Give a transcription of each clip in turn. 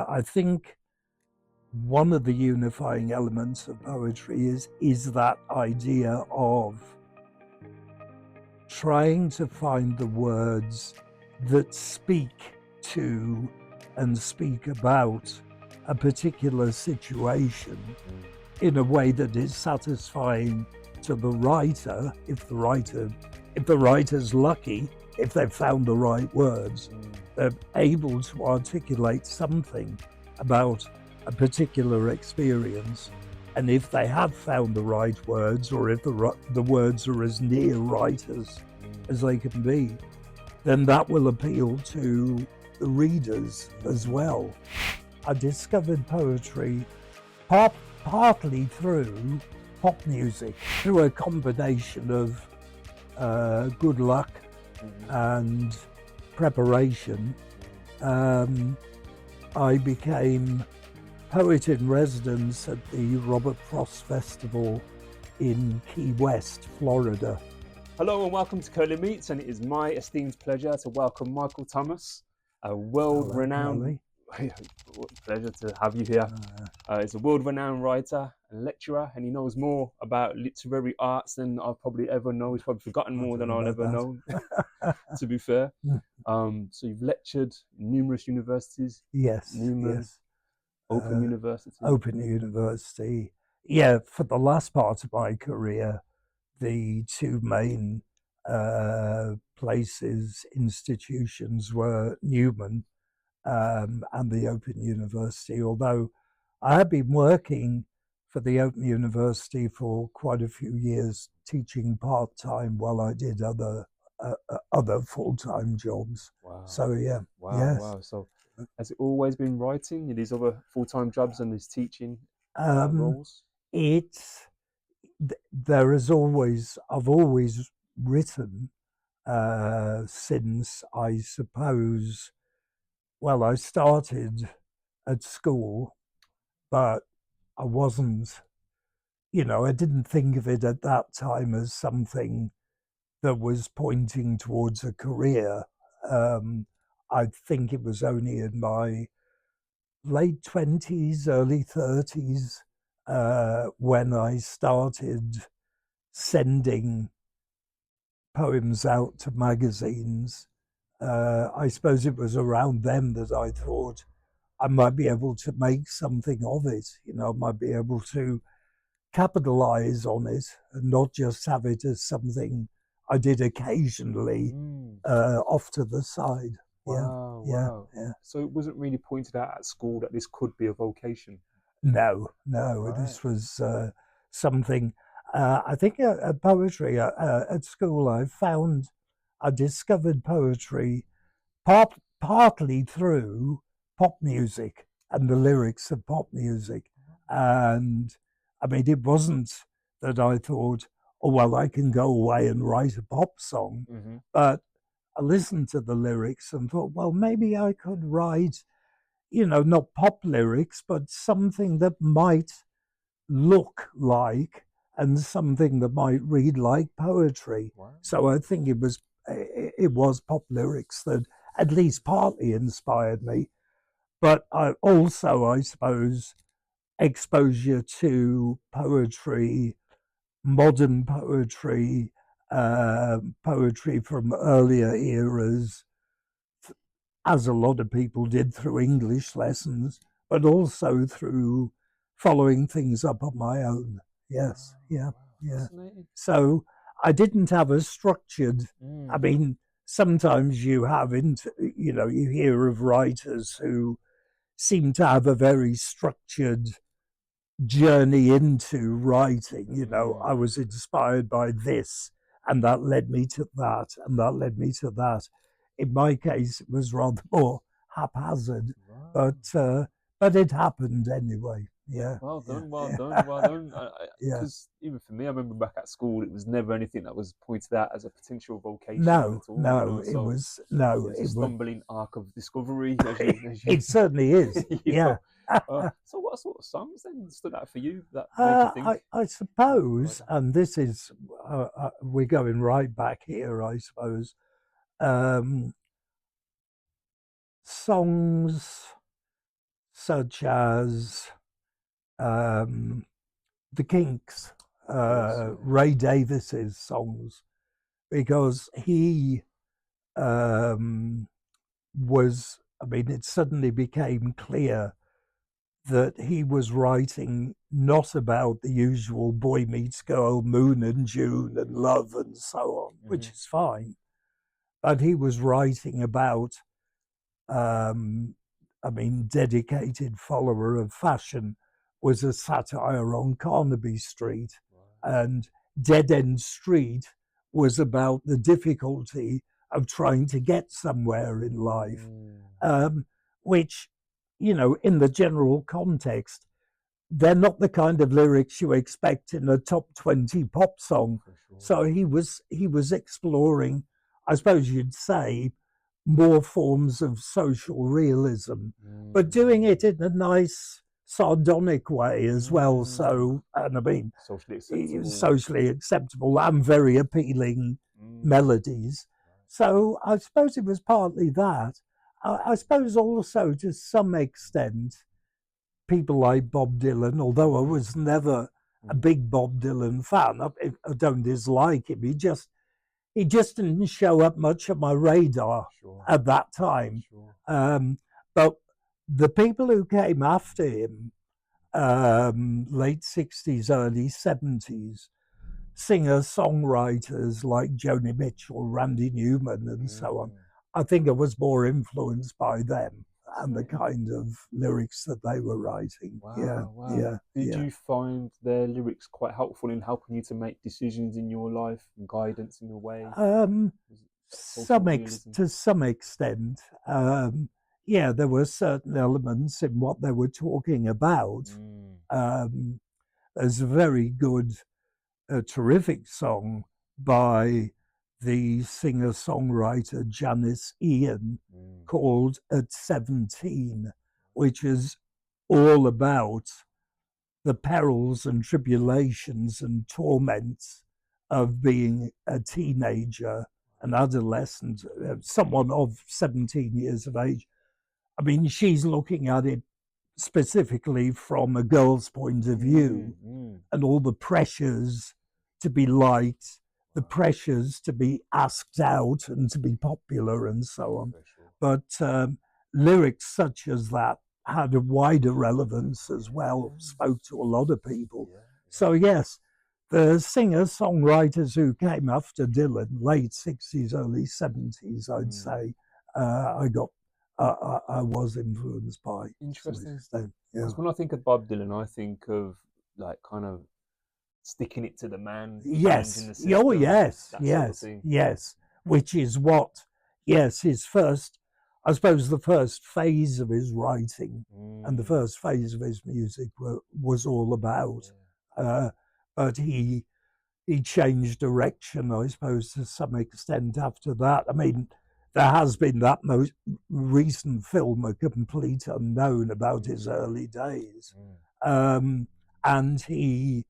I think one of the unifying elements of poetry is that idea of trying to find the words that speak to and speak about a particular situation in a way that is satisfying to the writer, if the writer's lucky, if they've found the right words, they're able to articulate something about a particular experience. And if they have found the right words, or if the words are as near right as they can be, then that will appeal to the readers as well. I discovered poetry partly through pop music, through a combination of good luck and preparation. I became poet in residence at the Robert Frost Festival in Key West, Florida. Hello and welcome to Kurly Meets, and it is my esteemed pleasure to welcome Michael Thomas, a world-renowned pleasure to have you here. He's a world-renowned writer and lecturer, and he knows more about literary arts than I'll probably ever know. He's probably forgotten more than I'll ever know, to be fair. So you've lectured in numerous universities. Yes, Newman, yes. Open University. Open University. Yeah, for the last part of my career, the two main institutions were Newman and the Open University, although I had been working for the Open University for quite a few years, teaching part-time while I did other full-time jobs. Wow. So yeah. Wow, yes. Wow. So has it always been writing, these other full-time jobs and these teaching roles? I've always written since, I suppose, well, I started at school, but I wasn't, I didn't think of it at that time as something that was pointing towards a career. I think it was only in my late 20s, early 30s, when I started sending poems out to magazines. I suppose it was around then that I thought I might be able to make something of it. I might be able to capitalize on it and not just have it as something I did occasionally off to the side. Wow, wow. Yeah. So it wasn't really pointed out at school that this could be a vocation? No, right. This was something, I think poetry at school, I discovered poetry partly through pop music and the lyrics of pop music. And I mean, it wasn't that I thought, oh, well, I can go away and write a pop song, but I listened to the lyrics and thought, well, maybe I could write, not pop lyrics, but something that might look like and something that might read like poetry. Wow. So I think it was pop lyrics that at least partly inspired me. But I suppose, exposure to poetry, modern poetry, poetry from earlier eras, as a lot of people did through English lessons, but also through following things up on my own. Yes, yeah. So I didn't have a structured, I mean, sometimes you have, you hear of writers who seem to have a very structured journey into writing. I was inspired by this, and that led me to that, and that led me to that. In my case, it was rather more haphazard, but it happened anyway. Yeah. Well done. Because even for me, I remember back at school, it was never anything that was pointed out as a potential vocation. No, at all, it was no. It's a stumbling arc of discovery. It certainly is. Yeah. So what sort of songs then stood out for you that made you think? I suppose, and this is, we're going right back here, I suppose. Songs such as the Kinks, Ray Davis's songs, because he was, I mean, it suddenly became clear that he was writing not about the usual boy meets girl, moon and June and love and so on, which is fine. But he was writing about, I mean, Dedicated Follower of Fashion was a satire on Carnaby Street, and Dead End Street was about the difficulty of trying to get somewhere in life, which, you know, in the general context, they're not the kind of lyrics you expect in a top 20 pop song. So he was exploring, I suppose you'd say, more forms of social realism, but doing it in a nice sardonic way as well. So, and I mean, socially acceptable and very appealing melodies. So I suppose it was partly that. I suppose also to some extent, people like Bob Dylan, although I was never a big Bob Dylan fan, I don't dislike him. He just didn't show up much on my radar at that time. But the people who came after him, late 60s, early 70s, singer-songwriters like Joni Mitchell, Randy Newman, and so on, I think I was more influenced by them and the kind of lyrics that they were writing. Did you find their lyrics quite helpful in helping you to make decisions in your life and guidance in a way? To some extent. Yeah, there were certain elements in what they were talking about. There's a very good, terrific song by the singer-songwriter Janice Ian called At 17, which is all about the perils and tribulations and torments of being a teenager, an adolescent, someone of 17 years of age. I mean, she's looking at it specifically from a girl's point of view, and all the pressures to be liked, the pressures to be asked out and to be popular and so on. But lyrics such as that had a wider relevance as well, spoke to a lot of people. So yes, the singer-songwriters who came after Dylan, late 60s, early 70s, I'd say, I was influenced by. Interesting. Because when I think of Bob Dylan, I think of like kind of sticking it to the man. Yes. Oh, yes. Yes. Which is what, his first, I suppose the first phase of his writing and the first phase of his music was all about. But he changed direction, I suppose, to some extent after that. I mean, there has been that most recent film, A Complete Unknown, about his early days. And he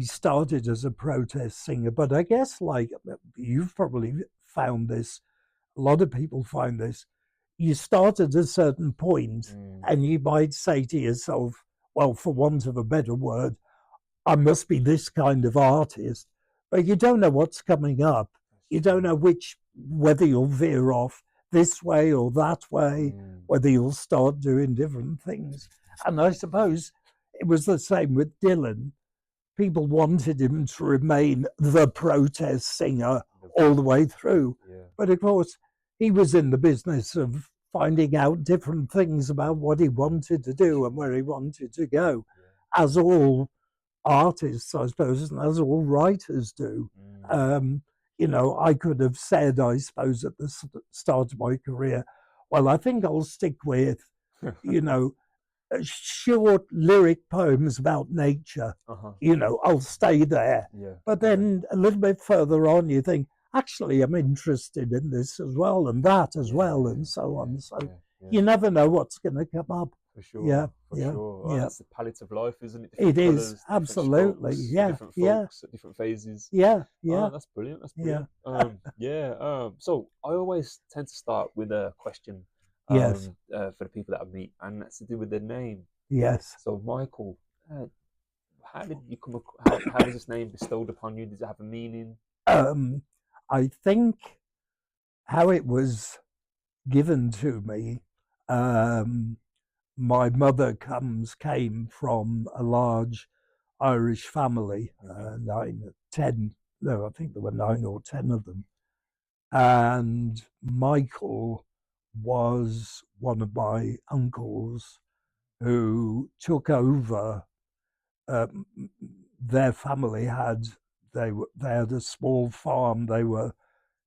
started as a protest singer, but I guess, like, you've probably found this, a lot of people find this, you start at a certain point and you might say to yourself, well, for want of a better word, I must be this kind of artist, but you don't know what's coming up. You don't know whether you'll veer off this way or that way, whether you'll start doing different things. And I suppose it was the same with Dylan. People wanted him to remain the protest singer all the way through. But of course, he was in the business of finding out different things about what he wanted to do and where he wanted to go, as all artists, I suppose, and as all writers do. You know, I could have said, I suppose, at the start of my career, well, I think I'll stick with, you know, short lyric poems about nature. You know, I'll stay there. But then a little bit further on, you think, actually, I'm interested in this as well and that as well and so on. So you never know what's going to come up. For sure. Well, that's the palette of life, isn't it? It is, absolutely. Different folks at different phases. That's brilliant. So I always tend to start with a question. Yes. For the people that I meet, and that's to do with their name. Yes. So, Michael, how did you come? How was this name bestowed upon you? Does it have a meaning? I think how it was given to me. My mother came from a large Irish family, 10, no, I think there were 9 or 10 of them. And Michael was one of my uncles who took over. Their family they had a small farm. They were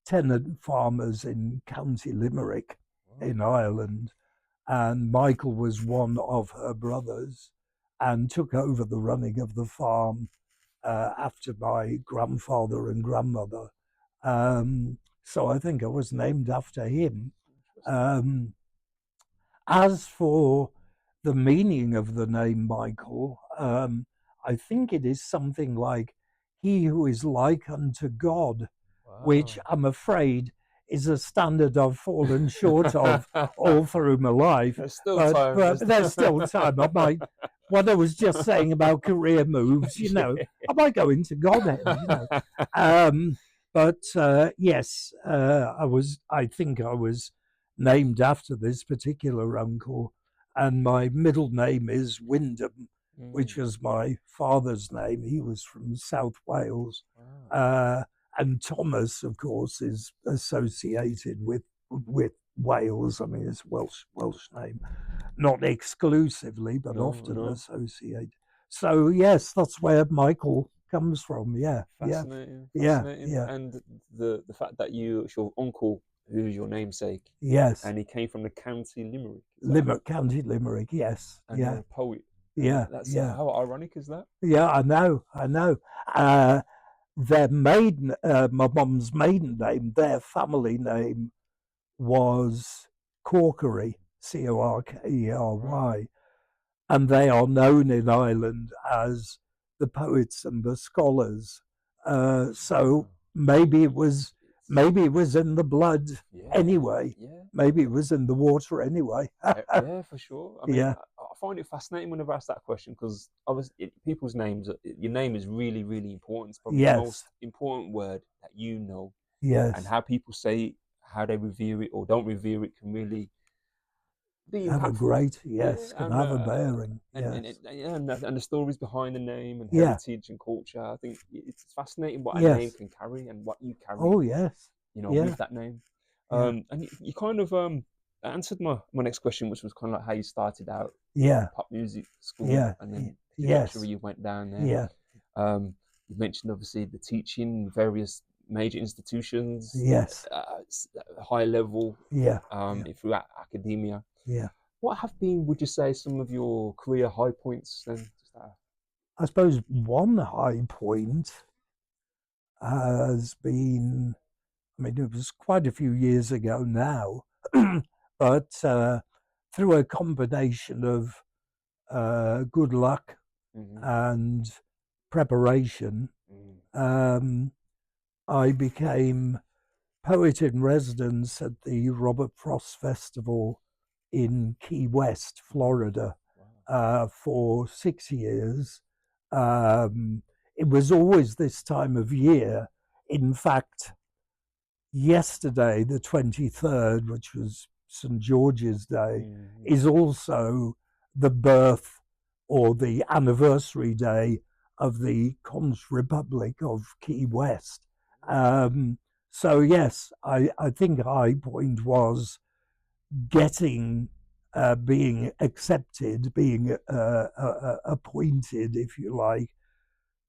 tenant farmers in County Limerick in Ireland, and Michael was one of her brothers and took over the running of the farm after my grandfather and grandmother. So I think I was named after him. As for the meaning of the name Michael, I think it is something like he who is like unto God, which I'm afraid is a standard I've fallen short of all through my life. There's still time. But there's still time. I might, what I was just saying about career moves, I might go into Godhead, But yes, I think I was named after this particular uncle, and my middle name is Wyndham, which was my father's name. He was from South Wales. And Thomas, of course, is associated with Wales. I mean, it's a Welsh name, not exclusively, but often associated. So yes, that's where Michael comes from. Yeah, fascinating. Yeah. And the fact that it's your uncle who's your namesake. Yes. And he came from the County Limerick. County Limerick. Yes. And you're a poet. Yeah. How ironic is that? Yeah, I know. Their maiden, my mum's maiden name, their family name was Corkery, Corkery, and they are known in Ireland as the poets and the scholars. So maybe it was in the blood anyway. Maybe it was in the water anyway. Yeah, for sure. I mean, I find it fascinating whenever I ask that question, because people's names, your name is really, really important. It's probably the most important word that you know. Yes. And how people say it, how they revere it or don't revere it, can really be have impactful. A great, can have a bearing. And the stories behind the name and heritage and culture. I think it's fascinating what a name can carry and what you carry. Oh yes. With that name. And you kind of answered my next question, which was kind of like how you started out. Pop music school. And then eventually you went down there. You mentioned obviously the teaching, various major institutions. Yes. High level. Through academia. What have been, would you say, some of your career high points then? I suppose one high point has been, I mean, it was quite a few years ago now, but through a combination of good luck and preparation, I became poet in residence at the Robert Frost Festival in Key West, Florida, for 6 years. It was always this time of year. In fact, yesterday, the 23rd, which was St. George's Day, is also the birth or the anniversary day of the Conch Republic of Key West. So yes, I think a high point was getting, being accepted, being appointed, if you like,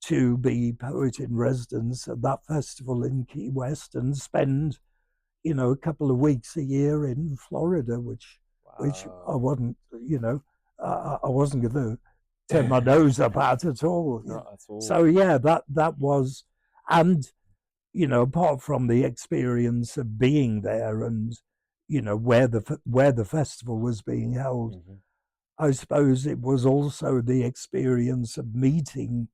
to be poet in residence at that festival in Key West and spend, a couple of weeks a year in Florida, which I wasn't, I wasn't going to turn my nose up at all. Not at all. So yeah, that was, and apart from the experience of being there and where the festival was being held, I suppose it was also the experience of meeting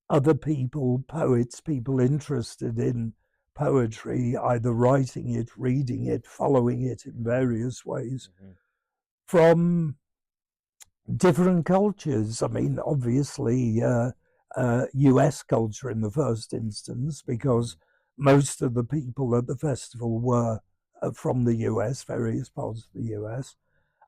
other people, poets, people interested in poetry, either writing it, reading it, following it in various ways, from different cultures. I mean, obviously, US culture in the first instance, because most of the people at the festival were from the US, various parts of the US.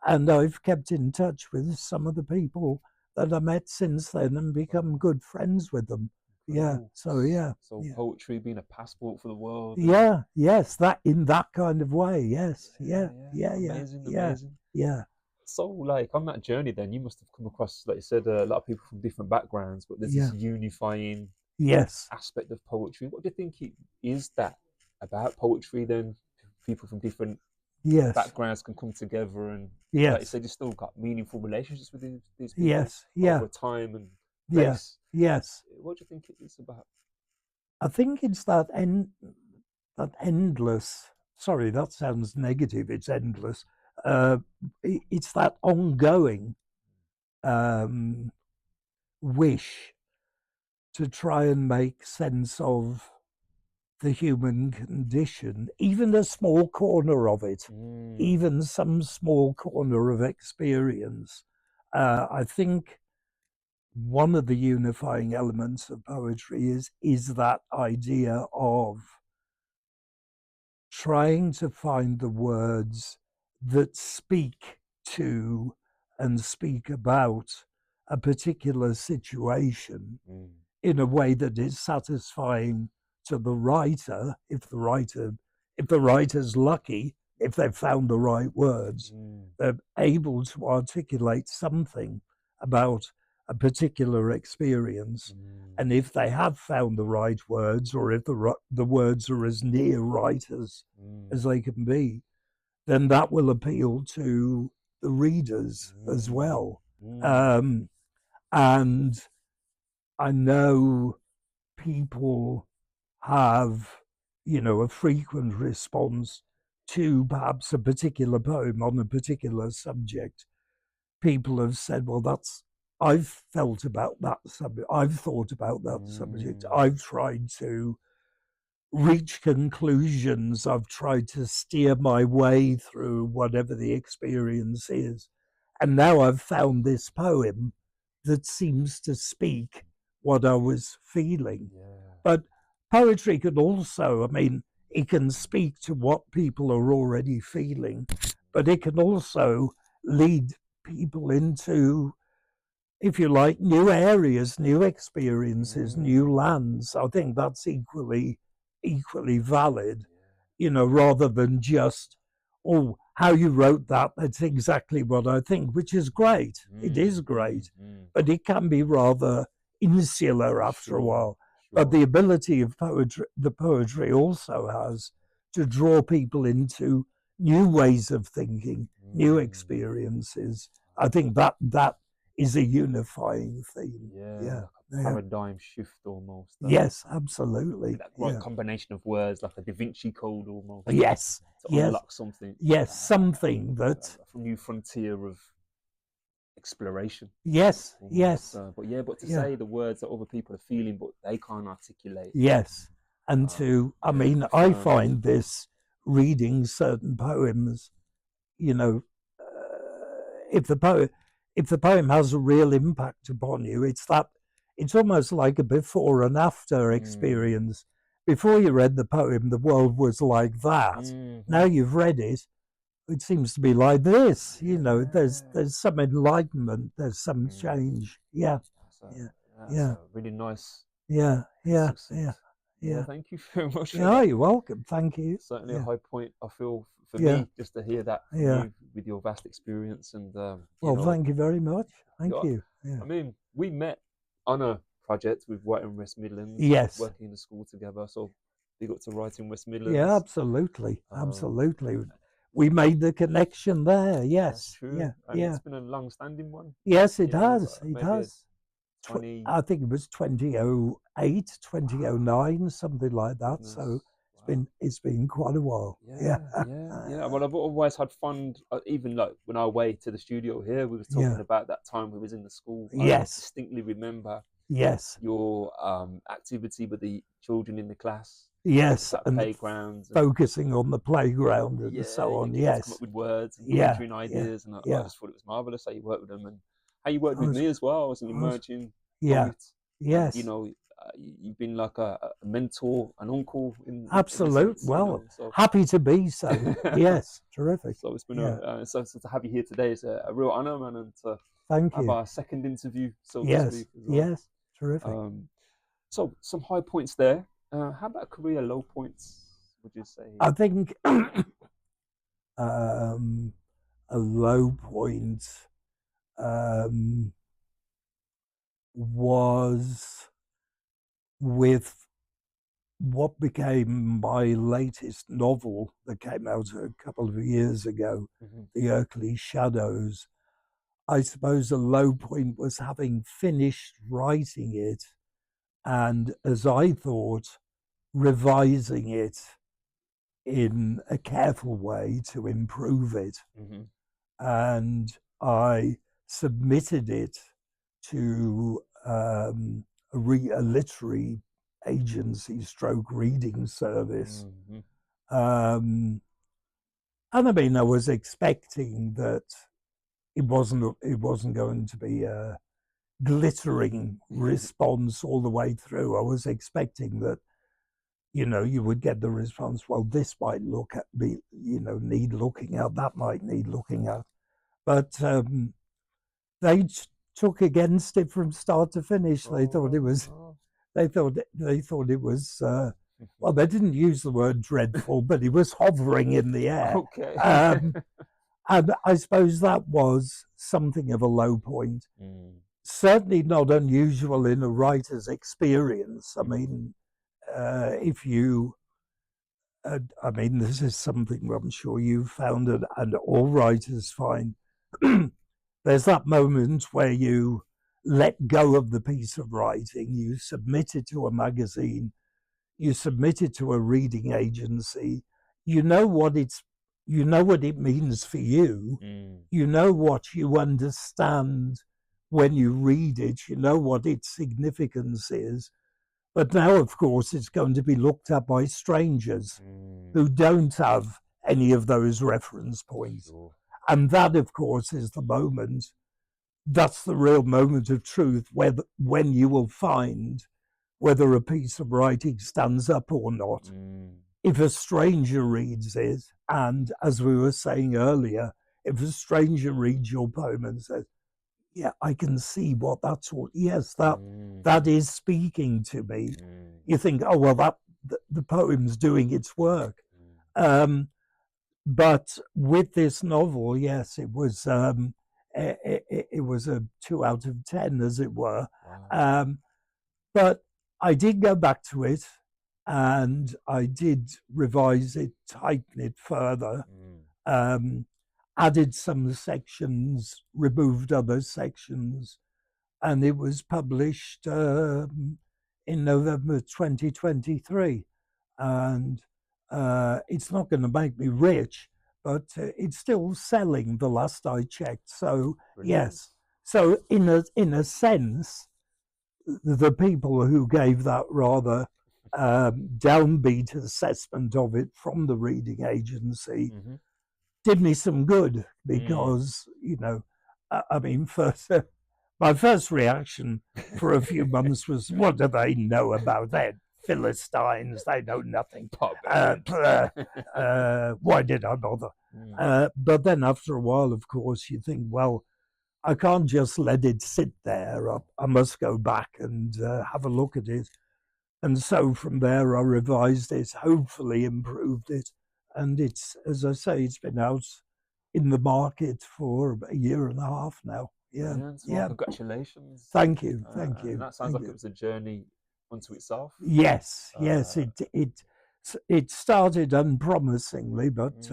And I've kept in touch with some of the people that I met since then and become good friends with them. Yeah. So yeah. So yeah. poetry being a passport for the world. Yeah. Yes. That in that kind of way. Yes. Yeah. Yeah. Yeah. Amazing. Yeah. Amazing. Yeah. So, like, on that journey, then you must have come across, like you said, a lot of people from different backgrounds, but there's this unifying Yes. aspect of poetry. What do you think it is that about poetry? Then people from different backgrounds can come together, and like you said, you still got meaningful relationships with these people over time and place. Yes. What do you think it is about? I think it's that endless. Sorry, that sounds negative. It's endless. It's that ongoing wish to try and make sense of the human condition, even a small corner of it, even some small corner of experience. I think one of the unifying elements of poetry is that idea of trying to find the words that speak to and speak about a particular situation in a way that is satisfying to the writer, if the writer's lucky, if they've found the right words, they're able to articulate something about a particular experience. And if they have found the right words, or if the words are as near right as they can be, then that will appeal to the readers as well. And I know people have, a frequent response to perhaps a particular poem on a particular subject. People have said, well, I've felt about that subject. I've thought about that subject. I've tried to reach conclusions. I've tried to steer my way through whatever the experience is. And now I've found this poem that seems to speak what I was feeling. But poetry can also, it can speak to what people are already feeling, but it can also lead people into, if you like, new areas, new experiences, new lands. I think that's equally valid, rather than just, oh, how you wrote that's exactly what I think, which is great. It is great, but it can be rather insular after a while. But the ability of the poetry also has to draw people into new ways of thinking, new experiences. I think that is a unifying theme. Like a paradigm shift almost. Yes, absolutely. That right combination of words, like a Da Vinci Code almost. Yes. To unlock something. Yes, something that a new frontier of exploration. Yes, almost. yes. But to say the words that other people are feeling, but they can't articulate. Yes, and I find this reading certain poems, if the poem has a real impact upon you, it's almost like a before and after experience. Before you read the poem, the world was like that. Now you've read it, it seems to be like this. There's some enlightenment, there's some change. That's a really nice. Yeah. Thank you very much. You're welcome. Thank you. Certainly a high point, I feel, for me, just to hear that from you with your vast experience. And thank you very much. Thank you. I mean, we met on a project with Writing West Midlands. Yes. Working in the school together. So big up to Writing West Midlands. Yeah, absolutely. Absolutely. We made the connection there. Yes. That's true. And it's been a long-standing one. Yes, it has. It has. 20... I think it was 2008, 2009, something like that. So it's been quite a while. Yeah. Well, I've always had fun, even like when I away to the studio here, we was talking about that time we was in the school. I distinctly remember your activity with the children in the class. Yes, that and playground, and focusing on the playground and so on. you get to come Yes, up with words and yeah, conjuring yeah, ideas, and I yeah. just thought it was marvelous how you worked with them and how you worked I with was, me as well. I was an I was, emerging yeah, poet, and yes, you've been like a mentor, an uncle in a absolute. sense, Well, So happy to be so. Yes, terrific. so it's been Yeah, so to have you here today is a real honor, man, and to thank have you. our second interview, so to Yes, speak, as well. yes, terrific. Um, so some high points there. How about career low points? Would you say? I think um, a low point um, was with what became my latest novel that came out a couple of years ago, Mm-hmm. The Earthly Shadows. I suppose a low point was having finished writing it and, as I thought, revising it in a careful way to improve it. Mm-hmm. And I submitted it to a literary agency stroke reading service. Mm-hmm. And I mean, I was expecting that it wasn't going to be a glittering response all the way through. I was expecting that, you would get the response, well, this might need looking at, that might need looking at. But they took against it from start to finish. They thought it was, they thought it was, well, they didn't use the word dreadful, but it was hovering in the air. Okay. And I suppose that was something of a low point. Certainly not unusual in a writer's experience. I mean, if you, I mean, this is something I'm sure you've found, and all writers find. There's that moment where you let go of the piece of writing, you submit it to a magazine, you submit it to a reading agency, you know what it means for you, you know what you understand when you read it, you know what its significance is. But now, of course, it's going to be looked at by strangers who don't have any of those reference points. Sure. And that, of course, is the moment. That's the real moment of truth, when you will find whether a piece of writing stands up or not. If a stranger reads it, and as we were saying earlier, if a stranger reads your poem and says, yeah, I can see what that's all, yes, that is speaking to me. You think, oh, well, the poem's doing its work. But with this novel, yes, it was it was a 2 out of 10, as it were. Wow. But I did go back to it, and I did revise it, tighten it further, added some sections, removed other sections, and it was published in November 2023. And it's not going to make me rich, but it's still selling the last I checked. So Brilliant. yes, so in a sense, the people who gave that rather downbeat assessment of it from the reading agency did me some good, because I mean, first my first reaction for a few months was, what do they know about that? Philistines, they know nothing. Why did I bother? But then after a while, of course, you think, well, I can't just let it sit there. I must go back and have a look at it. And so from there, I revised it, hopefully improved it. And it's, as I say, it's been out in the market for a year and a half now. Yeah. Brilliant. Well, Yeah. congratulations. Thank you. Thank you. And that sounds like it was a journey unto itself. Yes. Yes. It started unpromisingly, but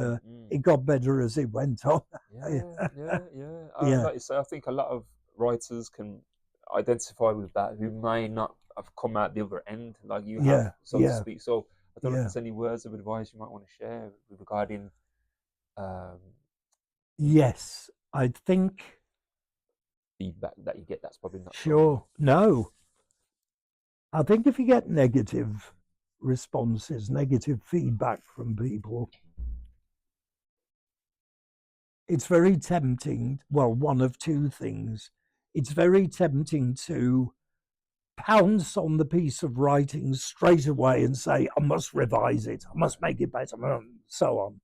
it got better as it went on. Yeah. Like you say, I think a lot of writers can identify with that who may not have come out the other end like you have, so to speak. So I don't know if there's any words of advice you might want to share regarding. Yes, I think. Feedback that you get, that's probably not sure. No. I think if you get negative responses, negative feedback from people, it's very tempting. Well, one of two things. It's very tempting to pounce on the piece of writing straight away and say, I must revise it, I must make it better, and so on.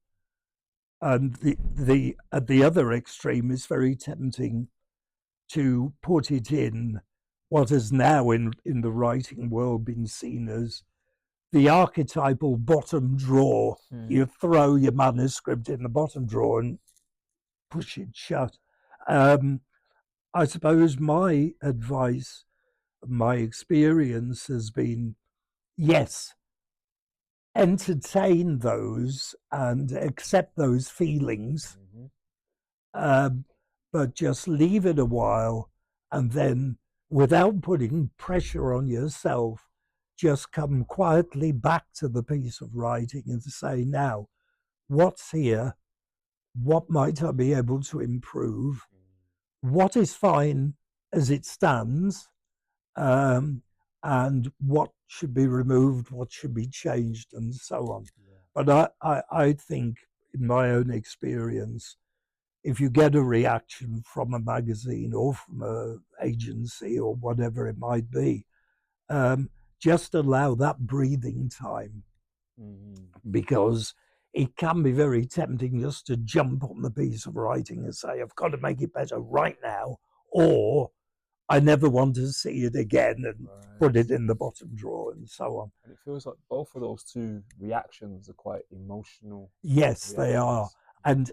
And at the other extreme, it's very tempting to put it in what has now in the writing world been seen as the archetypal bottom drawer. You throw your manuscript in the bottom drawer and push it shut. I suppose my advice, my experience has been, yes, entertain those and accept those feelings, but just leave it a while, and then, without putting pressure on yourself, just come quietly back to the piece of writing and say, now, what's here? What might I be able to improve? What is fine as it stands? And what should be removed, what should be changed, and so on. But I think, in my own experience, if you get a reaction from a magazine or from an agency or whatever it might be, just allow that breathing time, because it can be very tempting just to jump on the piece of writing and say, I've got to make it better right now, or I never want to see it again, and put it in the bottom drawer, and so on. And it feels like both of those two reactions are quite emotional. Yes, they are. And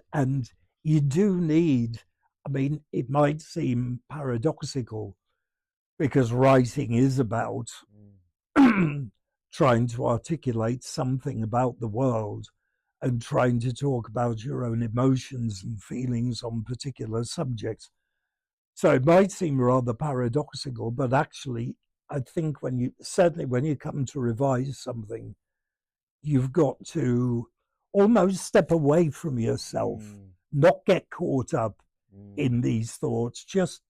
you do need, I mean, it might seem paradoxical, because writing is about trying to articulate something about the world and trying to talk about your own emotions and feelings on particular subjects. So it might seem rather paradoxical, but actually, I think certainly when you come to revise something, you've got to almost step away from yourself, not get caught up in these thoughts. Just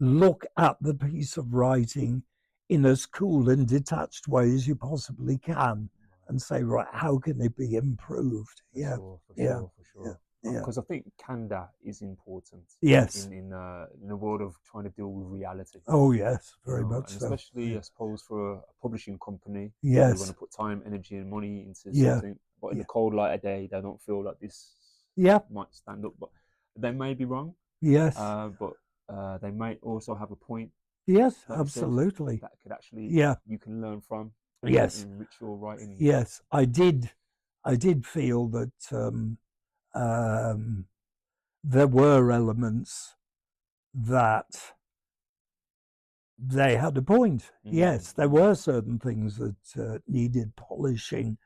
look at the piece of writing in as cool and detached way as you possibly can, and say, right, how can it be improved? For sure. Because I think candor is important. Yes. In the world of trying to deal with reality. Oh yes, very much and so. Especially, I suppose, for a publishing company. Yes. They're going to put time, energy, and money into something, but in the cold light of day, they don't feel like this. Might stand up, but they may be wrong. Yes. But they might also have a point. Yes, absolutely. That could actually, you can learn from. Yes. Enrich your writing. Yes, I did feel that there were elements that they had a point. Yes, there were certain things that needed polishing,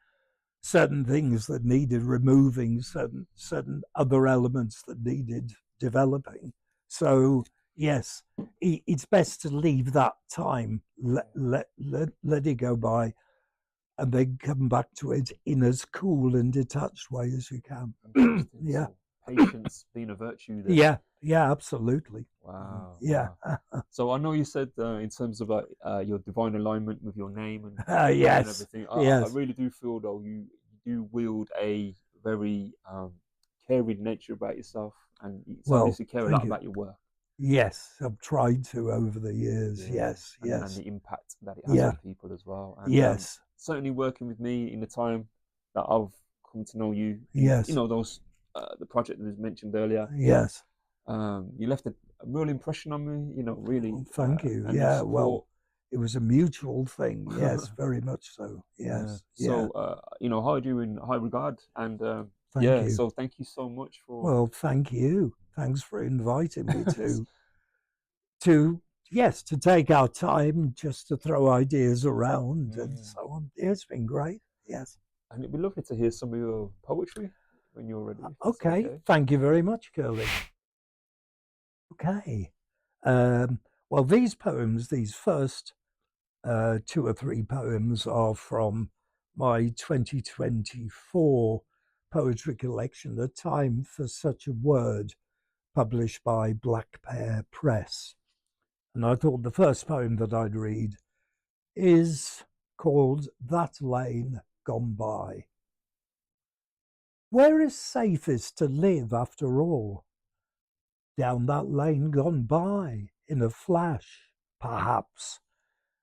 certain things that needed removing, certain other elements that needed developing. So yes, it's best to leave that time, let it go by, and then come back to it in as cool and detached way as you can. Yeah. So patience being a virtue there. Yeah, absolutely. Wow. Yeah. Wow. So I know you said in terms of your divine alignment with your name and yes. and everything. Yes. I really do feel though you do wield a very caring nature about yourself, and you obviously care a lot about your work. Yes, I've tried to over the years. Yes. And the impact that it has on people as well. And, certainly working with me in the time that I've come to know you. Yes. You know, those the project that was mentioned earlier. Yes. You left a real impression on me. You know, really. Oh, thank you. Yeah. Well, it was a mutual thing. Yes, very much so. Yes. So you know, hold you in high regard, and thank you. So thank you so much for. Well, thank you. Thanks for inviting me to take our time just to throw ideas around and so on. It's been great. Yes. And it'd be lovely to hear some of your poetry when you're ready. Okay. Thank you very much, Kurly. Okay. Well, these poems, these first 2 or 3 poems, are from my 2024 poetry collection, A Time for Such a Word, published by Black Pear Press. And I thought the first poem that I'd read is called That Lane Gone By. Where is safest to live after all? Down that lane gone by in a flash, perhaps,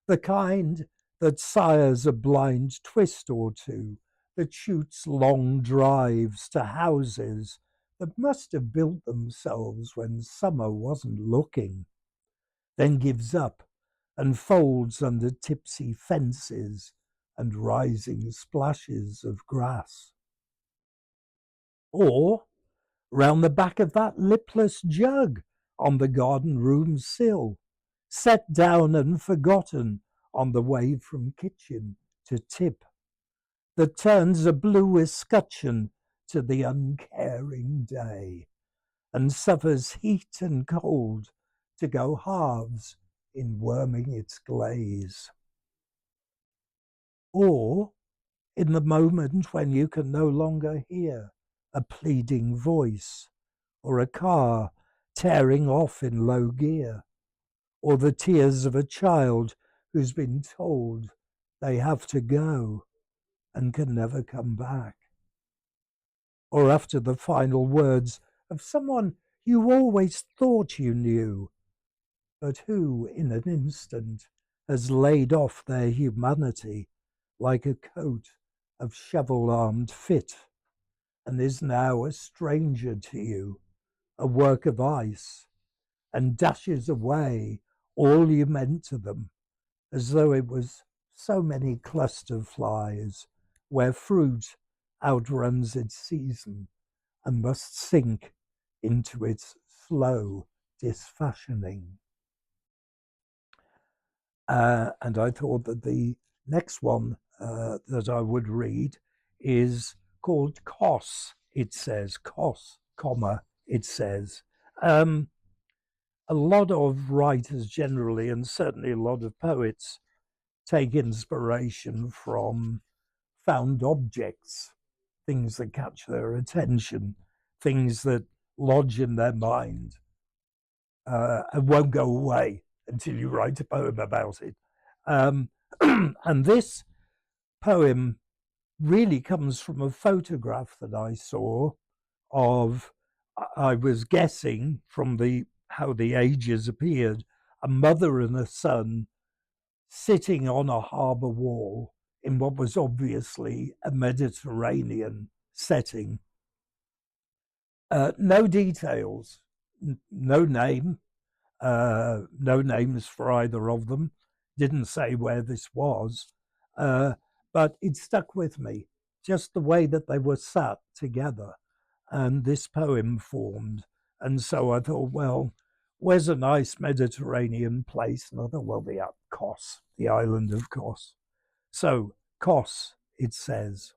the kind that sires a blind twist or two, that shoots long drives to houses that must have built themselves when summer wasn't looking, then gives up and folds under tipsy fences and rising splashes of grass. Or round the back of that lipless jug on the garden room sill, set down and forgotten on the way from kitchen to tip, that turns a blue escutcheon to the uncaring day, and suffers heat and cold to go halves in worming its glaze. Or in the moment when you can no longer hear a pleading voice, or a car tearing off in low gear, or the tears of a child who's been told they have to go and can never come back, or after the final words of someone you always thought you knew, but who in an instant has laid off their humanity like a coat of shovel-armed fit, and is now a stranger to you, a work of ice, and dashes away all you meant to them, as though it was so many cluster flies, where fruit outruns its season and must sink into its slow disfashioning. And I thought that the next one that I would read is called Kos. It says Kos, comma, it says. A lot of writers generally, and certainly a lot of poets, take inspiration from found objects, things that catch their attention, things that lodge in their mind and won't go away until you write a poem about it. And this poem really comes from a photograph that I saw of, I was guessing from how the ages appeared, a mother and a son sitting on a harbour wall in what was obviously a Mediterranean setting. No details, no name, no names for either of them. Didn't say where this was, but it stuck with me, just the way that they were sat together and this poem formed. And so I thought, well, where's a nice Mediterranean place? And I thought, well, Kos, the island of Kos. So, Kos, it says.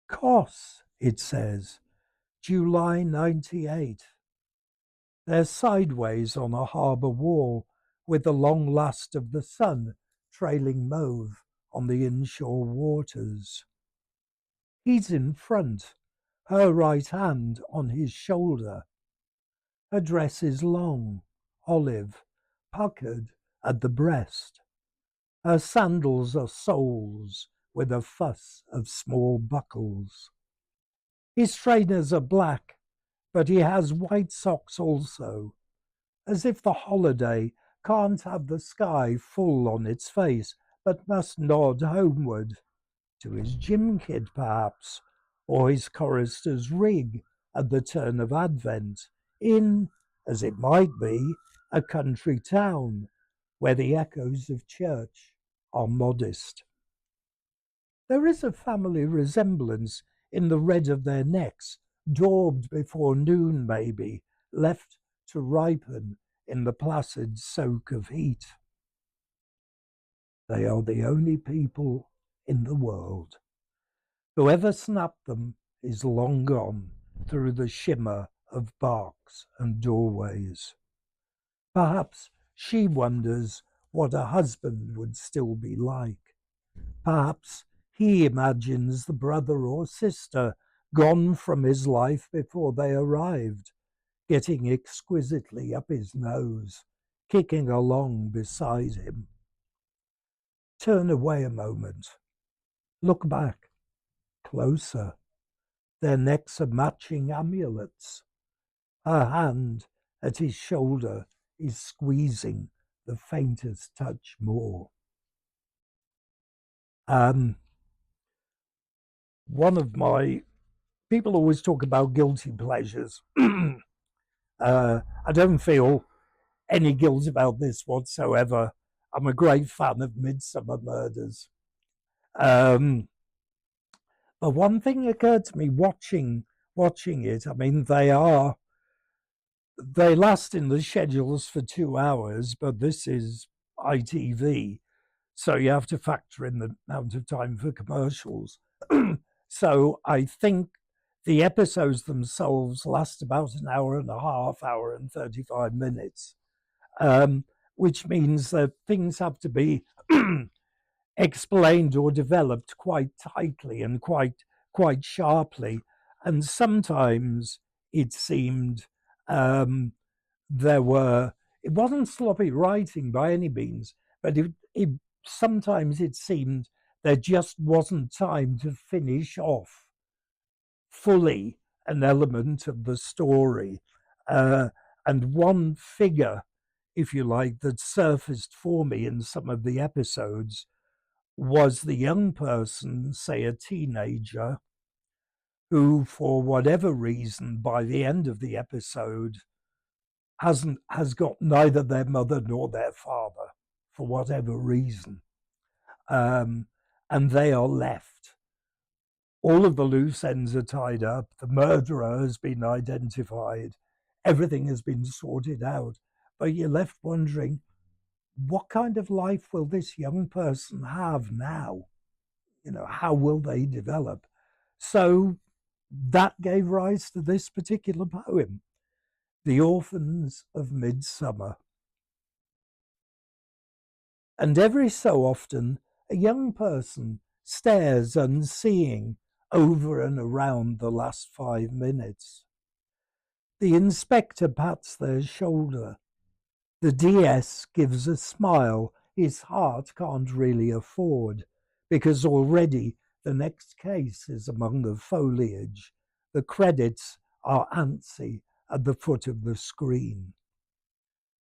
Kos, it says, July 98. They're sideways on a harbour wall, with the long last of the sun trailing mauve on the inshore waters. He's in front, her right hand on his shoulder. Her dress is long, olive, puckered at the breast. Her sandals are soles with a fuss of small buckles. His trainers are black, but he has white socks also, as if the holiday can't have the sky full on its face, but must nod homeward, to his gym kit perhaps, or his chorister's rig at the turn of Advent, in, as it might be, a country town, where the echoes of church are modest. There is a family resemblance in the red of their necks, daubed before noon maybe, left to ripen in the placid soak of heat. They are the only people in the world. Whoever snapped them is long gone through the shimmer of barks and doorways. Perhaps she wonders what a husband would still be like. Perhaps he imagines the brother or sister gone from his life before they arrived, getting exquisitely up his nose, kicking along beside him. turn away a moment, look back, closer. Their necks are matching amulets. Her hand at his shoulder is squeezing the faintest touch more. One of my people always talk about guilty pleasures. I don't feel any guilt about this whatsoever. I'm a great fan of Midsummer Murders. But one thing occurred to me watching it. I mean, they last in the schedules for 2 hours, but this is ITV, so you have to factor in the amount of time for commercials. So I think the episodes themselves last about an hour and a half, hour and 35 minutes, which means that things have to be explained or developed quite tightly and quite sharply. And sometimes it seemed it wasn't sloppy writing by any means, but sometimes it seemed there just wasn't time to finish off fully an element of the story. And one figure, if you like, that surfaced for me in some of the episodes was the young person, say a teenager, who, for whatever reason, by the end of the episode, has got neither their mother nor their father, for whatever reason. And they are left. All of the loose ends are tied up. The murderer has been identified. Everything has been sorted out. But you're left wondering, what kind of life will this young person have now? You know, how will they develop? So that gave rise to this particular poem, The Orphans of Midsummer. And every so often, a young person stares unseeing over and around the last 5 minutes. The inspector pats their shoulder. The DS gives a smile his heart can't really afford, because already the next case is among the foliage. The credits are antsy at the foot of the screen.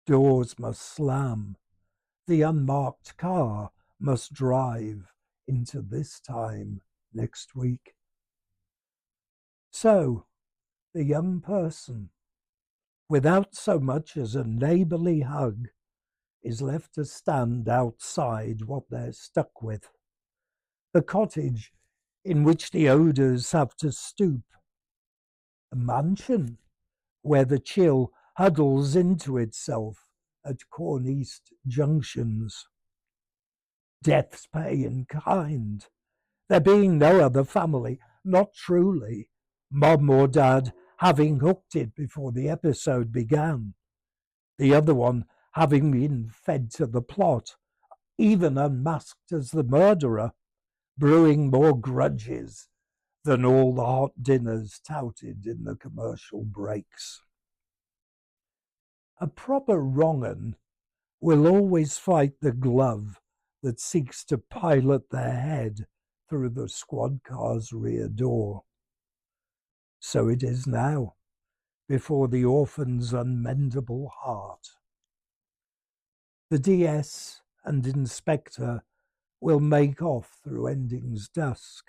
Doors must slam. The unmarked car must drive into this time next week. So, the young person, without so much as a neighbourly hug, is left to stand outside what they're stuck with. The cottage in which the odours have to stoop. A mansion where the chill huddles into itself at corn-east junctions. Death's pay in kind. There being no other family, not truly. Mum or Dad having hooked it before the episode began. The other one having been fed to the plot, even unmasked as the murderer, brewing more grudges than all the hot dinners touted in the commercial breaks. A proper wrong-un will always fight the glove that seeks to pilot their head through the squad car's rear door. So it is now, before the orphan's unmendable heart. The DS and inspector will make off through ending's dusk.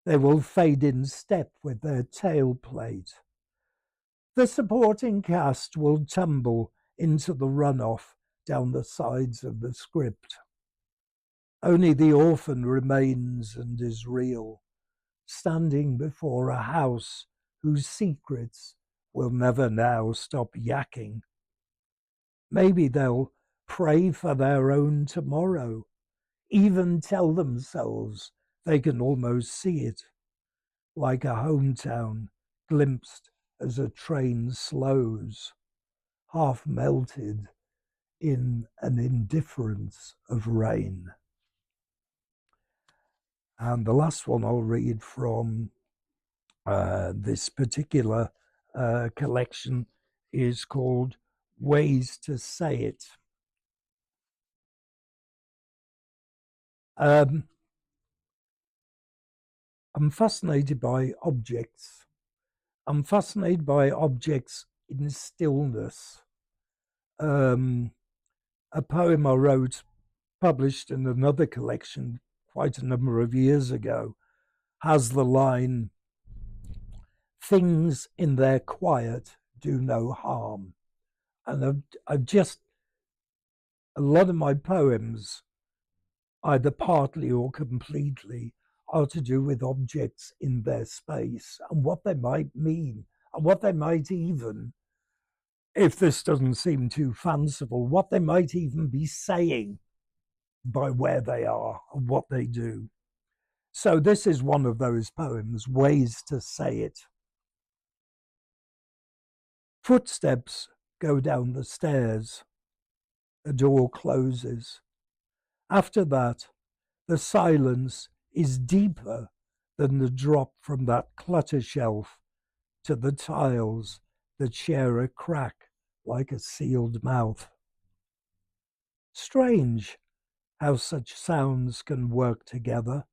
They will fade in step with their tailplate. The supporting cast will tumble into the runoff down the sides of the script. Only the orphan remains and is real, standing before a house whose secrets will never now stop yakking. Maybe they'll pray for their own tomorrow, even tell themselves they can almost see it, like a hometown glimpsed as a train slows, half melted in an indifference of rain. And the last one I'll read from this particular collection is called Ways to Say It. Um, I'm fascinated by objects. I'm fascinated by objects in stillness. Um, a poem I wrote, published in another collection quite a number of years ago, has the line, "Things in their quiet do no harm." And I've just, a lot of my poems, either partly or completely, are to do with objects in their space and what they might mean, and what they might even, if this doesn't seem too fanciful, what they might even be saying by where they are and what they do. So this is one of those poems, Ways to Say It. Footsteps go down the stairs. A door closes. After that, the silence is deeper than the drop from that clutter shelf to the tiles that share a crack like a sealed mouth. Strange how such sounds can work together,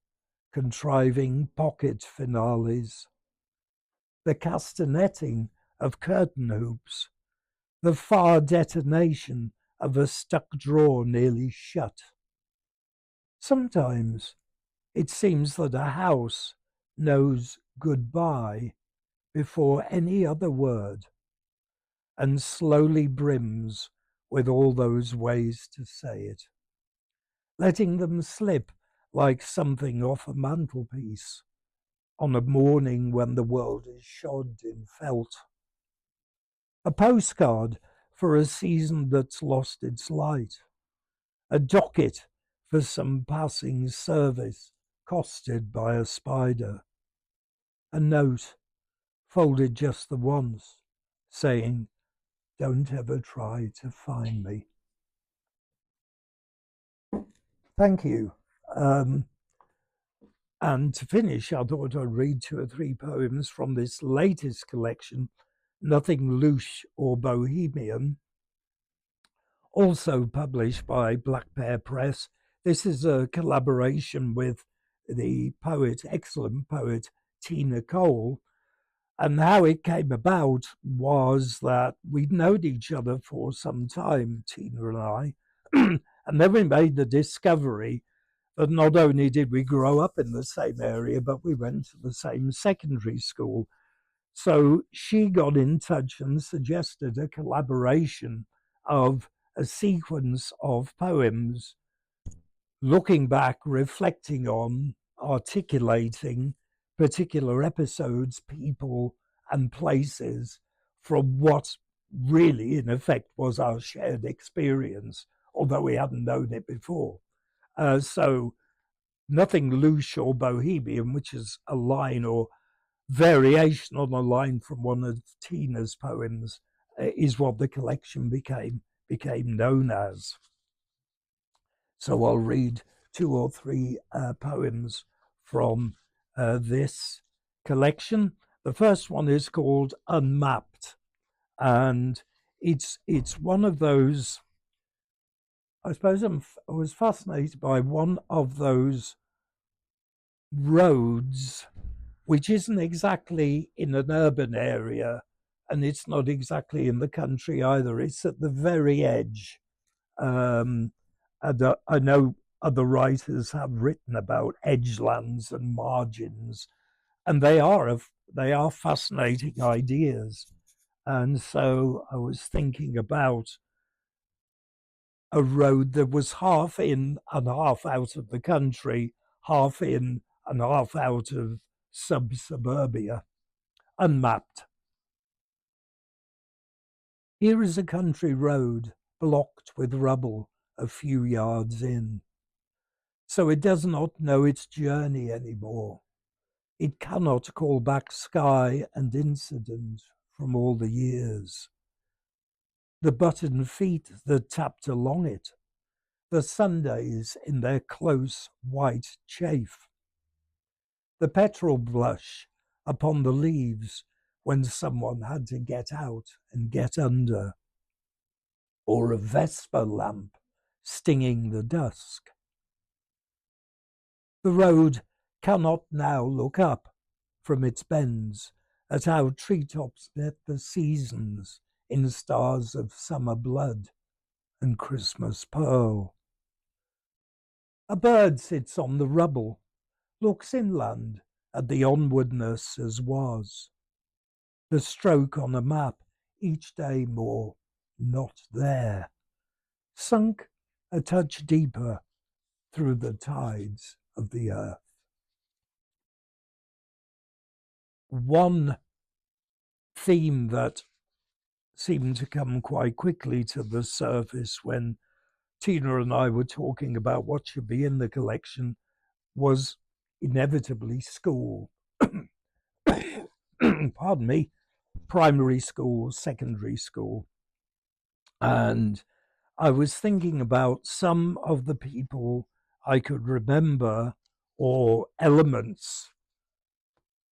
contriving pocket finales. The castanetting of curtain hoops, the far detonation of a stuck drawer nearly shut. Sometimes it seems that a house knows goodbye before any other word and slowly brims with all those ways to say it, letting them slip like something off a mantelpiece on a morning when the world is shod in felt. A postcard for a season that's lost its light, a docket for some passing service costed by a spider, a note folded just the once saying, "Don't ever try to find me." Thank you. And to finish, I thought I'd read 2 or 3 poems from this latest collection, Nothing Louche or Bohemian, also published by Black Pear Press. This is a collaboration with the poet, excellent poet, Tina Cole. And how it came about was that we'd known each other for some time, Tina and I, and then we made the discovery that not only did we grow up in the same area, but we went to the same secondary school. So she got in touch and suggested a collaboration of a sequence of poems, looking back, reflecting on, articulating particular episodes, people, and places from what really, in effect, was our shared experience, although we hadn't known it before. So, Nothing Louche or Bohemian, which is a line or variation on a line from one of Tina's poems, is what the collection became known as. So I'll read 2 or 3 poems from this collection. The first one is called Unmapped, and it's one of those. I suppose I was fascinated by one of those roads which isn't exactly in an urban area, and it's not exactly in the country either. It's at the very edge. And I know other writers have written about edgelands and margins, and they are fascinating ideas. And so I was thinking about a road that was half in and half out of the country, half in and half out of suburbia, unmapped. Here is a country road blocked with rubble a few yards in. So it does not know its journey anymore. It cannot call back sky and incident from all the years. The button feet that tapped along it, the Sundays in their close white chafe, the petrol blush upon the leaves when someone had to get out and get under, or a Vesper lamp stinging the dusk. The road cannot now look up from its bends at how treetops net the seasons in stars of summer blood and Christmas pearl. A bird sits on the rubble, looks inland at the onwardness as was. The stroke on a map, each day more not there, sunk a touch deeper through the tides of the earth. One theme that seemed to come quite quickly to the surface when Tina and I were talking about what should be in the collection was inevitably school. Pardon me, primary school, secondary school. And I was thinking about some of the people I could remember, or elements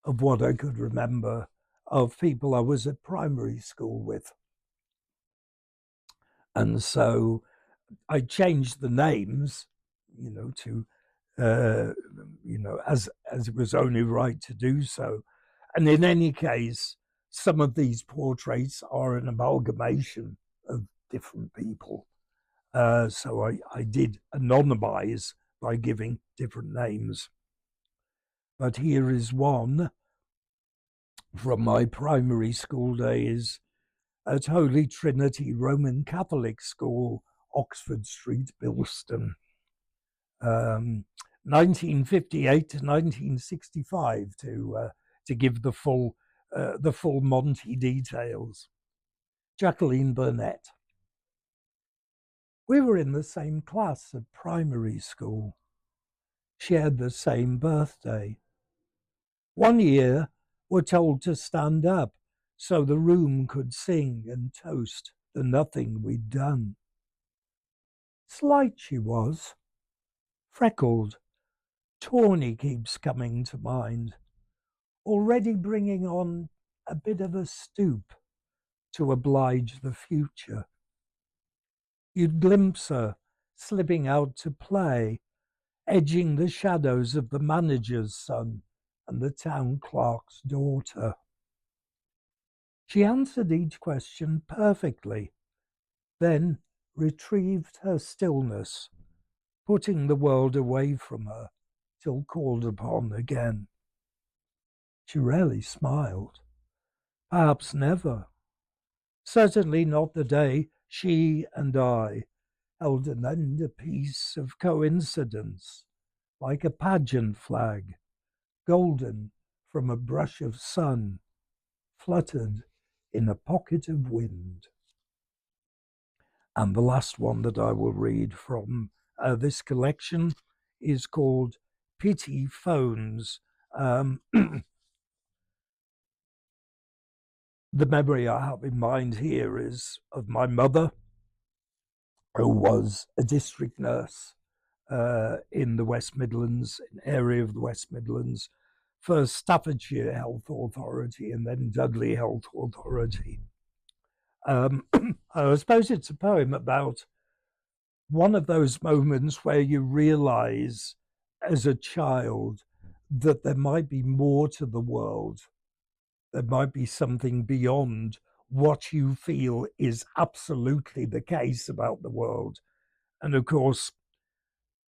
of what I could remember of people I was at primary school with. And so I changed the names, to, as it was only right to do so. And in any case, some of these portraits are an amalgamation of different people. So I did anonymize by giving different names. But here is one from my primary school days at Holy Trinity Roman Catholic School, Oxford Street, Bilston. 1958 to 1965 to give the full Monty details. Jacqueline Burnett. We were in the same class at primary school, shared the same birthday. One year were told to stand up so the room could sing and toast the nothing we'd done. Slight she was, freckled, tawny keeps coming to mind, already bringing on a bit of a stoop to oblige the future. You'd glimpse her slipping out to play, edging the shadows of the manager's son and the town clerk's daughter. She answered each question perfectly, then retrieved her stillness, putting the world away from her till called upon again. She rarely smiled, perhaps never. Certainly not the day she and I held an end a piece of coincidence, like a pageant flag, golden from a brush of sun, fluttered in a pocket of wind. And the last one that I will read from this collection is called Pity Phones. The memory I have in mind here is of my mother, who was a district nurse in the West Midlands, an area of the West Midlands, first Staffordshire Health Authority and then Dudley Health Authority. I suppose it's a poem about one of those moments where you realize as a child that there might be more to the world. There might be something beyond what you feel is absolutely the case about the world. And of course,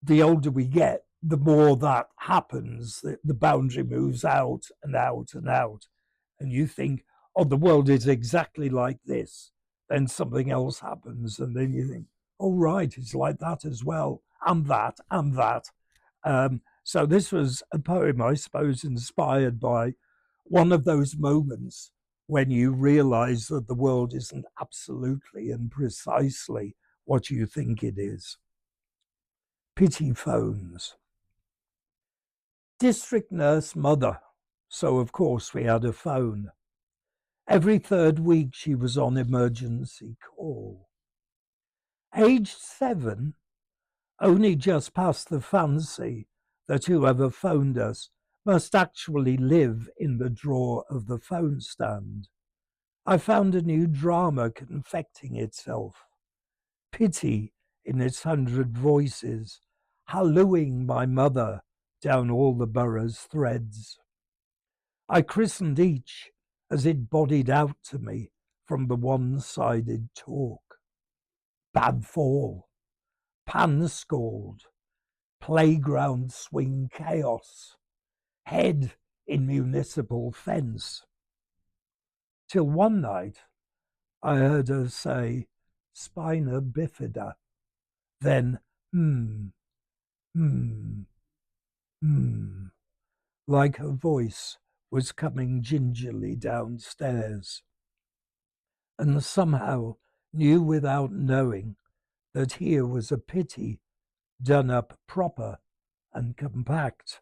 the older we get, the more that happens, the boundary moves out and out and out. And you think, oh, the world is exactly like this. Then something else happens. And then you think, oh, right, it's like that as well. And that, and that. So this was a poem, I suppose, inspired by one of those moments when you realize that the world isn't absolutely and precisely what you think it is. Pity phones. District nurse mother, so of course we had a phone. Every third week she was on emergency call. Aged 7, only just past the fancy that whoever phoned us must actually live in the drawer of the phone stand. I found a new drama confecting itself. Pity in its 100 voices, hallooing my mother down all the borough's threads. I christened each as it bodied out to me from the one-sided talk. Bad fall, pan scald, playground swing chaos, head in municipal fence. Till one night I heard her say spina bifida, then hmm, like her voice was coming gingerly downstairs, and somehow knew without knowing that here was a pity done up proper and compact,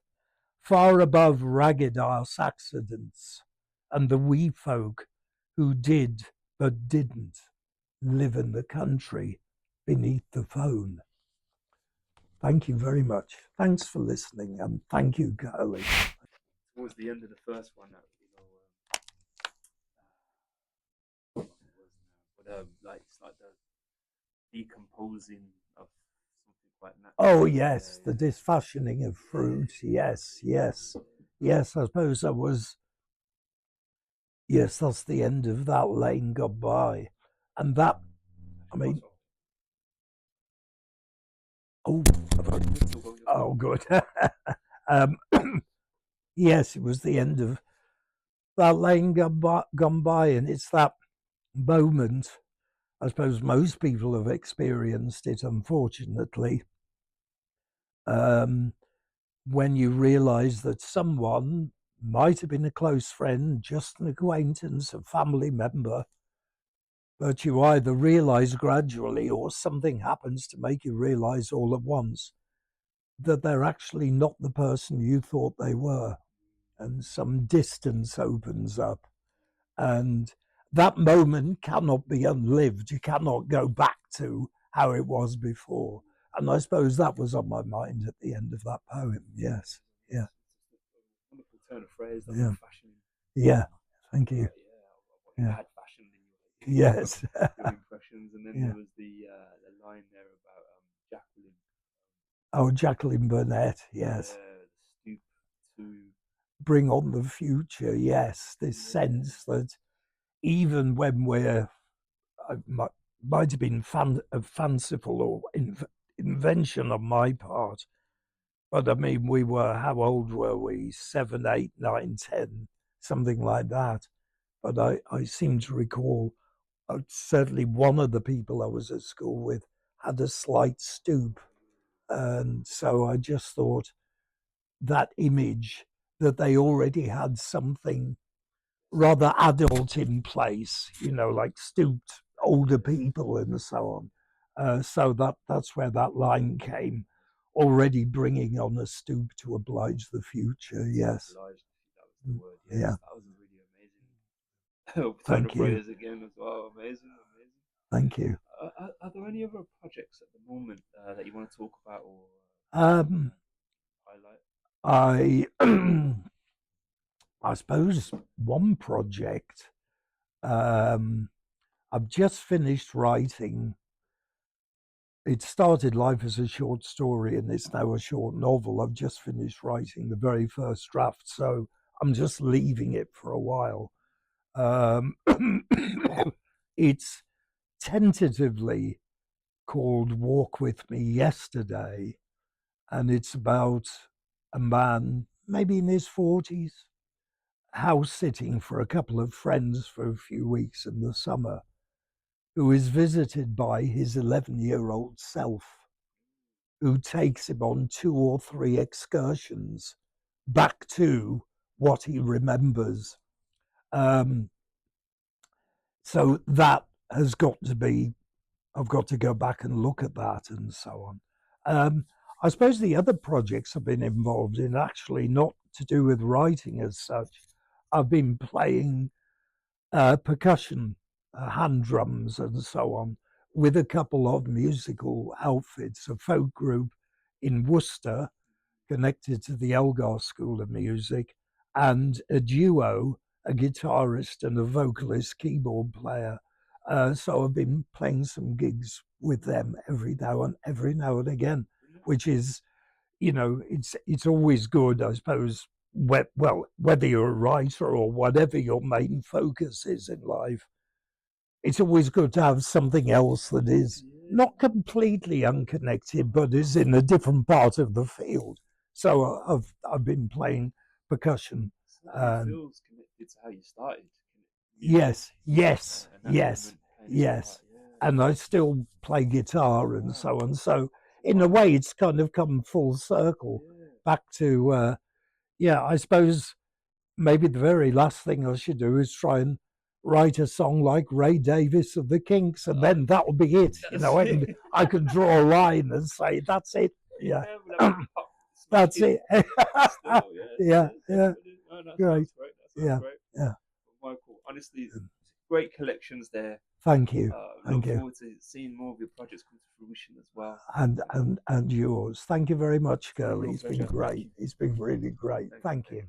far above ragged arse accidents and the wee folk who did but didn't live in the country beneath the phone. Thank you very much. Thanks for listening, and thank you, Kurly. Towards the end of the first one, like it's like the decomposing of something quite natural. Oh yes, the disfashioning of fruit. Yes. I suppose that was. Yes, that's the end of that lane gone by, and that. I mean. Oh good. Yes, it was the end of that lane gone by, and it's that moment. I suppose most people have experienced it, unfortunately, when you realise that someone might have been a close friend, just an acquaintance, a family member, but you either realise gradually or something happens to make you realise all at once that they're actually not the person you thought they were, and some distance opens up. And that moment cannot be unlived. You cannot go back to how it was before. And I suppose that was on my mind at the end of that poem. Yes. Yeah. Wonderful turn of phrase. Yeah. Yeah. Thank you. Yeah. Had fashion in your yes. your impressions, and then there was the line there about Jacqueline. Oh, Jacqueline Burnett. Yes. Stoop to bring on the future. Yes, this sense that even when we're might have been fanciful or invention on my part, but I mean, we were, how old were we? 7, 8, 9, 10, something like that. But I seem to recall certainly one of the people I was at school with had a slight stoop. And so I just thought that image that they already had something rather adult in place, like stooped older people and so on. So that's where that line came, already bringing on a stoop to oblige the future. Yes. Obliged, that was the word. Yes. Yeah. That was a really amazing. Thank you. Phrase again as well. Amazing. Thank you. Are there any other projects at the moment that you want to talk about or highlight? I suppose one project. I've just finished writing. It started life as a short story and it's now a short novel. I've just finished writing the very first draft, so I'm just leaving it for a while. It's tentatively called Walk With Me Yesterday, and it's about a man, maybe in his 40s, house sitting for a couple of friends for a few weeks in the summer, who is visited by his 11-year-old self, who takes him on 2 or 3 excursions back to what he remembers. So that has got to be, I've got to go back and look at that and so on. I suppose the other projects I've been involved in, actually not to do with writing as such. I've been playing percussion, hand drums and so on, with a couple of musical outfits, a folk group in Worcester connected to the Elgar School of Music, and a duo, a guitarist and a vocalist keyboard player. So I've been playing some gigs with them every now and again, which is, you know, it's always good, I suppose. Well, whether you're a writer or whatever your main focus is in life, it's always good to have something else that is not completely unconnected, but is in a different part of the field. So I've been playing percussion. It feels connected to how you started. Yes, yes, And yes, yes. And I still play guitar and so on. So in a way, it's kind of come full circle back to, yeah, I suppose maybe the very last thing I should do is try and write a song like Ray Davis of the Kinks, and then that will be it. You know, and I can draw a line and say, that's it. Yeah. That's it. Yeah, yeah. Great. Yeah, yeah. Michael, honestly, great collections there. Thank you. Look forward to seeing more of your projects come to fruition as well. And yours. Thank you very much, Kurly. It's been great. It's been really great. Thank you.